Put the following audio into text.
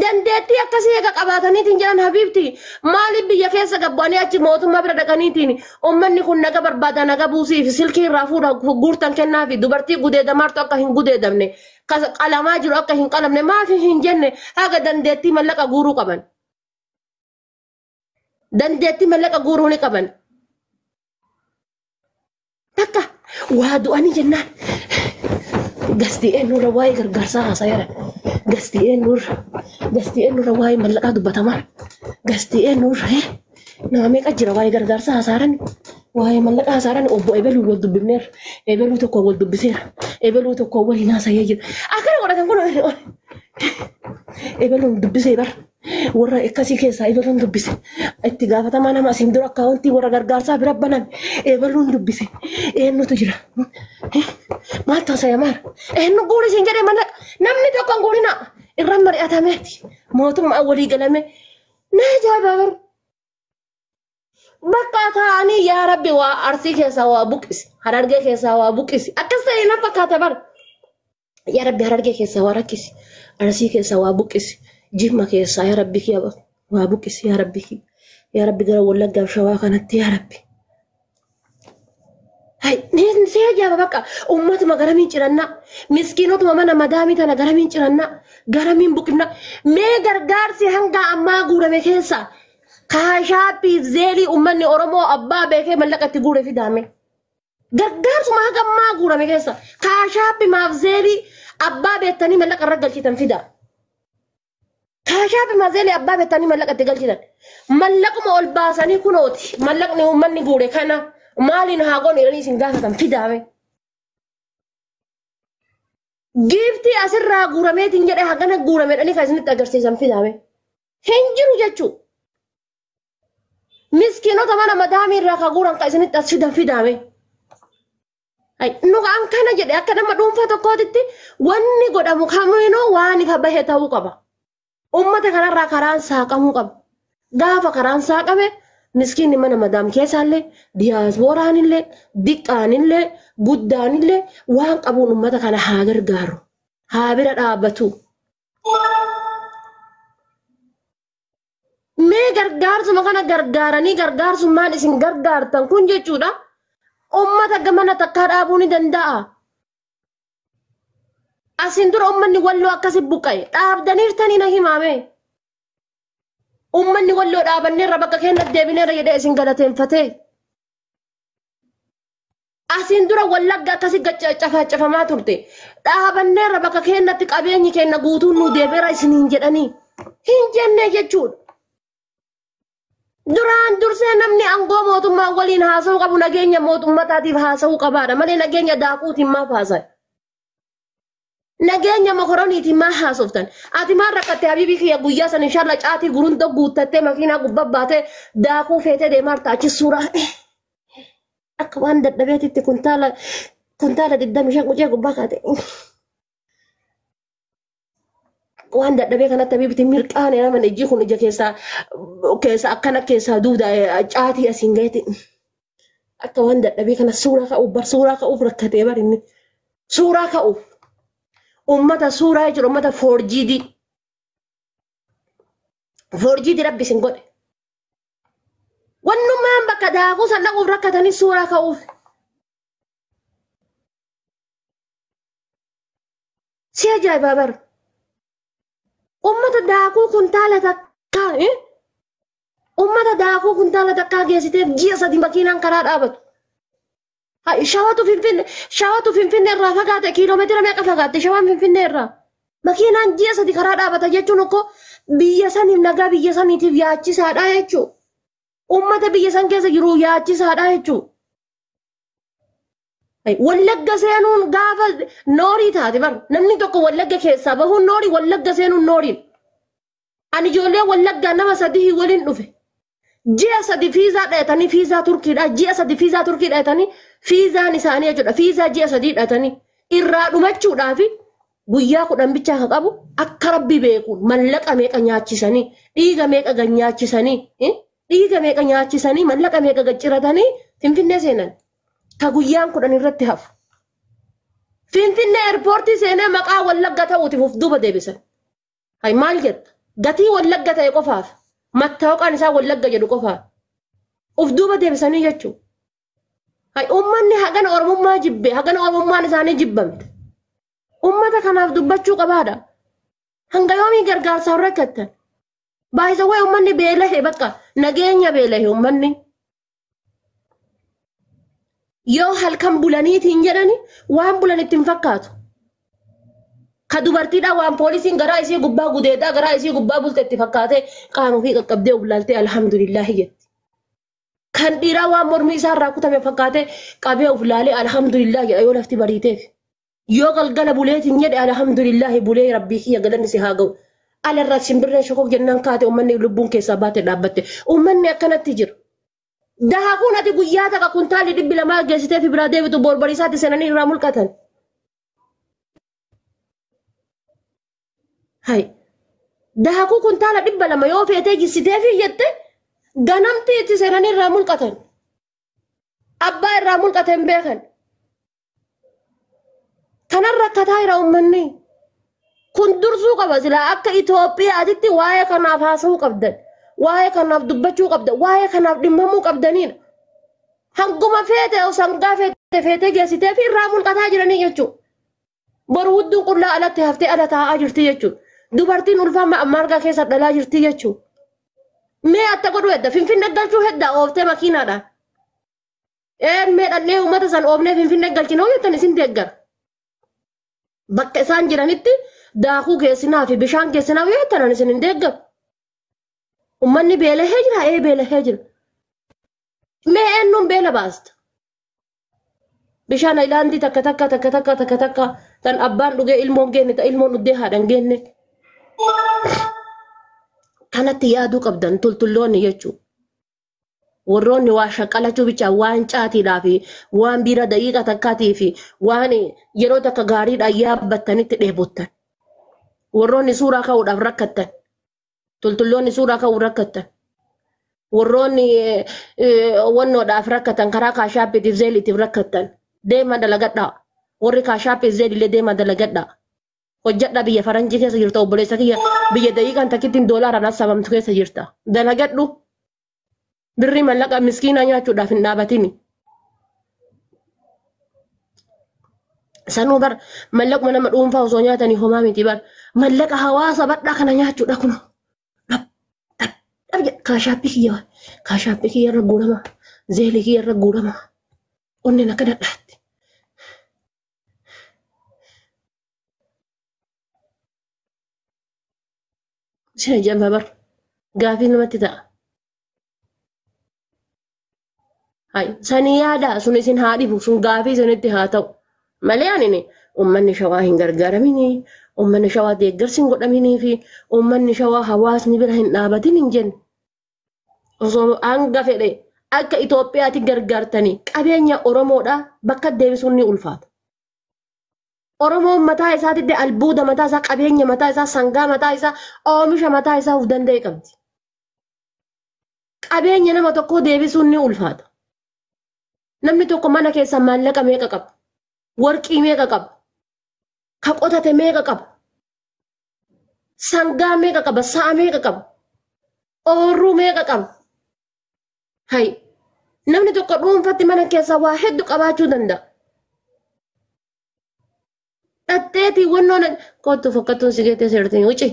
dandeettii akkasii eega qabaataniitiin jiran Habibti maaliif biyya keessa gabbaanii achi mootummaa bira dhaqaniitiin ummanni kun naga barbaada naga buusiif silkii irraa fuudha guurtan kennaa fi dubartii gudeedamaartu akka hin gudeedamne qalamaa jiru akka hin qalamne maafi hin jenne haga dandeettii mallaqa guuruu qaban. Dandeettii mallaqa guuruu ni qaban. Takka waa du'anii jennaan. Gasti'een nurra waa'ee gargaarsaa haasa'eera. Gasti'een nurra waa'ee mallaqaa dubbatamaa. Gasti'een nurra nama meeqa jira waa'ee gargaarsaa haasa'eeran. Waa'ee mallaqaa haasa'eeran obbo Ebeluu wal dubbifneera. Ebeluu tokko wal dubbiseera. Ebeluu tokko waliin haasa'ee jira. Akkana godhatan kun Ebeluun dubbisee bara. Warra akkasii keessaa Ebeluun dubbise. Itti gaafatamaa nama asiin dura akkaawuntii warra gargaarsaa bira banan Ebeluun dubbise. Eenyutu jira? Maal taasisa maal? Eenyu guuri siin jedhee mallaqa namni tokko guurina irra mari'atameeti. Mootummaa walii galame na ajaa'iba bara. Bakka taa'anii yaa Rabbi waa Arsii keessaa waa buqqisi. Harargee keessaa waa buqqisi. Akkas ta'ee na fakkaata bara. Yaa Rabbi Harargee keessaa waa rakkisi. Arsii keessaa waa buqqisi. Jimma keessaa yaa Rabbi kiyya waa buqqisi yaa Rabbi kiyya. Yaa Rabbi gara Wallaggaa fi Shawaa kanatti yaa Rabbi. Hai, ni saya jawab bakka ummatuma garamiin cirannaa. Miskiinotuma mana madaamii tana garamiin cirannaa. Garamiin buqifna. Mee gargaarsi hanga ammaa guurame keessa. Kaashaappii zeelii ummanni Oromoo abbaa beekee mallaqatti guure fidaame. Gargaarsuma hanga ammaa guurame keessa. Kaashaappii maaf zeelii abbaa beektanii mallaqa irra galchitan fida. Kaashaappii maaf zeelii abbaa beektanii mallaqatti galchitan. Mallaquma ol baasanii kunooti. Mallaqni ummanni guure kana. Maalin haagoon iranii isin gaafatan fidaame. Giiftii asirraa guurameetiin jedhee hagana guurameedhanii kan isinitti agarsiisan fidaame. Hin jiru jechuu. Miskiinota mana madaamii irraa ka guuran kan isinitti as fidan fidaame. Nuqaan kana jedhe akka nama dhuunfaa tokkootitti wanni godhamu kamiinuu waan ifa bahe ta'uu qaba. Uummata kanarraa karaan saaqamuu qaba. Gaafa karaan saaqame miskiinni mana madaam keessaallee diyaaspooraallee diqqaanillee guddaanillee waan qabuun uummata kana haa gargaaru haa bira dhaabbatu. Mee gargaarsuma kana gargaaranii gargaarsummaan isin gargaartan kun jechuudha uummata gamana takkaa dhaabuu ni danda'a. Asin dura uummanni walloo akkasi buqqa'e dhaabdaniirtanii na himaame. Ummanni walloo dhaabanneerra bakka keenyatti deebineerra jedhee isin galateeffatee. Asiin dura Wallagga akkasii cafacafamaa turte. Dhaabanneerra bakka keenyatti qabeenyi keenya guutuun nu deebiira isiniin jedhanii. Hin jenne jechuudha. Duraan dursee namni aangoo mootummaa waliin haasa'uu qabu nageenya mootummataatiif haasa'uu qabaadha. Malee nageenya daakuutiin maaf haasa'e? Nageenya mokoroniitiin maa haasoftan. Ati maan rakkattee Habiibii kiyya guyyaa san inshallah caatii gurunta guuttattee makiinaa gubbaa baatee daakuu feetee deemaarta achi suuraa. Akka waan dadhabeetitti kuntaala 25 qucee gubbaa kaate. Waan dadhabee kanatti Habiibti mirqaan nama ijji kun ija keessa akkana keessaa duuda caatii asiin gaheeti. Akka waan dadhabee kana suuraa ka'uuf rakkatee barinni. Suuraa ka'uuf. Ummata suuraa jiru ummata 4G rabbi sin godhe. Wannummaan bakka daakuu san dhaquuf rakkatanii suuraa ka'uuf. Si ajaa'ibaa bara. Ummata daakuu kuntaala takkaa geessiteef ji'a 3 makiinaan karaa dhaabatu. Shawatu Finfinnee irraa fagaate kiiloomeetira meeqa fagaatte shawaan Finfinnee irraa. Makiinaan ji'a 3 karaa dhaabata jechuun okko biyya saniif nagaa biyya saniitiif yaachisaadha jechuudha. Uummata biyya san keessa jiru yaachisaadha jechuudha. Wallagga seenuun gaafa noorii taate bara namni tokko Wallagga keessaa bahuun noorii Wallagga seenuun nooriin. Ani ijoollee Wallaggaa nama 3 waliin dhufe. Ji'a 3 fiizaa dheetanii fiizaa Turkiidha. Ji'a 3 fiizaa Turkii dheetanii fiizaan isaanii jechuudha. Fiizaa ji'a 3 dheetanii irraa dhumachuudhaaf guyyaa 10 bichaa kan qabu akka rabbi beekuun mallaqa meeqa nyaachisanii dhiiga meeqa nyaachisanii mallaqa meeqa gacciratanii Finfinnee seenan. Ka guyyaan 10 irratti hafu. Finfinnee eerpoortii seenee maqaa Wallagga ta'uutiif of duuba deebisan. Hay maal jetta? gatii wallagga ta'e qofaaf mattaawqaan isaa wallagga jedhu qofaaf uf duuba deebisanii jechuudha. Hay ummanni hagana ormummaa jibbe hagana ormummaan isaanii jibbamte. Ummata kanaaf dubbachuu qabaadha. Hanga yoomii gargaarsaa rakkattan. Baay'isa wayi ummanni beelahe bakka nageenya beelahe ummanni. Yoo halkan bulaniitiin jedhani waan bulanitti hin fakkaatu. Ka dubartiidha waan poolisiin garaa isii gubbaa gudeedhaa garaa isii gubbaa bultetti fakkaatee qaama ofii qaqqabdee ulaaltee alhamdulillahi jetti. Kan dhiiraa waan mormii isaa irraa kutame fakkaatee qabee ulaalee alhamdulillahi jedha yoo lafti bariiteef. Yoo galgala buleetiin jedhe alhamdulillahi bulee rabbii kiyya galanni si haa ga'u. Alarraa simbirree shokok jennaan kaate ummanni lubbuun keessaa baate dhaabbatte. Ummanni akkanatti jira. Daakuun ati guyyaa taqa kuntaalli 200 geessitee fi biraa deebitu borboriisaatti seenanii irraa mulqatan. Hai. Daakuu kuntaala 200 yoo feetee geessitee fi jette ganamti itti seenanii irraa mulqatan. Abbaa irraa mulqatan beekan. Kanarra akkataa jira ummanni. Kun dursuu qaba silaa akka Itoophiyaatti waa'ee kanaaf haasa'uu qabdan. Waa'ee kanaaf dubbachuu qabdan. Waa'ee kanaaf dhimmamuu qabdanidha. Hanguma feete sangaa feetee geessitee fi irraa mulqataa jiranii jechuudha. Boru hudduun qullaa alatti haftee ala taa'aa jirti jechuudha. Dubartiin ulfaa marga keessa dhalaa jirti jechuudha. Mee atta godhu hedda Finfinnee galchuu hedda ooftee makiinaadhaan. Mee dhannee uummata san oofnee Finfinnee galchinoo jettan isin deeggara. Bakka isaan jiranitti daakuu geessinaa fi bishaan geessinaa yoo jettan isin hin deeggaru. Ummanni beelahee jira beelahee jira. Mee eenyuun beela baasta? Bishaan Ayilaandii takka tan abbaan dhugee ilmoon geenne ta ilmoon dhuddee haadhan geenne. Kanatti yaaduu qabdan tultulloonni jechuudha. Warroonni waa shaqqalachuu bicha waan caatiidhaa fi waan biira daqiiqa takkaatii fi waan yeroo takka gaariidhaan yaabbattanitti dheebottan. Warroonni suuraa ka'uudhaaf rakkattan. Tultulloonni suuraa ka'uu rakkattan. Warroonni wannoodhaaf rakkatan karaa kaashaappiitiif zeeliitiif rakkattan. Deema dalagadhaa. Warri kaashaappiif zeelillee deema dalagadhaa. Hojjadhaa biyya faranjii keessa jirta obboleessa kiyya biyya daqiiqaan takkittiin doolaaraan assaabamtu keessa jirta. Dalagadhu. Birri mallaqa miskiinaa nyaachuudhaaf hin dhaabatini. Sanuu bar mallaquma nama dhuunfaa osoo nyaatanii homaa miti bar mallaqa hawaasa badhaa kana nyaachuudha kun. Kaashaappii kiyya irra guurama. Zeelii kiyya irra guurama. Onneen akka dadhaatti. Sina jamba bar gaafii namatti ta'a. Hai sani yaada sun isin haa dhibu sun gaafii isinitti haa ta'u. Malee ani ummanni shawaa hin gargaaramini, ummanni shawaa deeggarsi hin godhaminii fi ummanni shawaa hawaasni bira hin dhaabatin hin jenne. Osoo hanga fedhe akka Itoophiyaatti gargaartanii qabeenya Oromoodhaa bakka deebisuun ni ulfaata. Oromoon mataa isaatitti albuuda mataa isaa qabeenya mataa isaa sangaa mataa isaa oomisha mataa isaa of danda'e qabdi. Qabeenya nama tokkoo deebisuun ni ulfaata. Namni tokko mana keessa maallaqa meeqa qaba? Warqii meeqa qaba? Ka qotate meeqa qaba? Sangaa meeqa qaba? Sa'a meeqa qaba? Oorruu meeqa qaba? Hai namni tokko dhuunfatti mana keessa waa hedduu qabaachuu danda'a. Dhatteetii wannoon kottu fokkattuun si geettee seertiin wuci.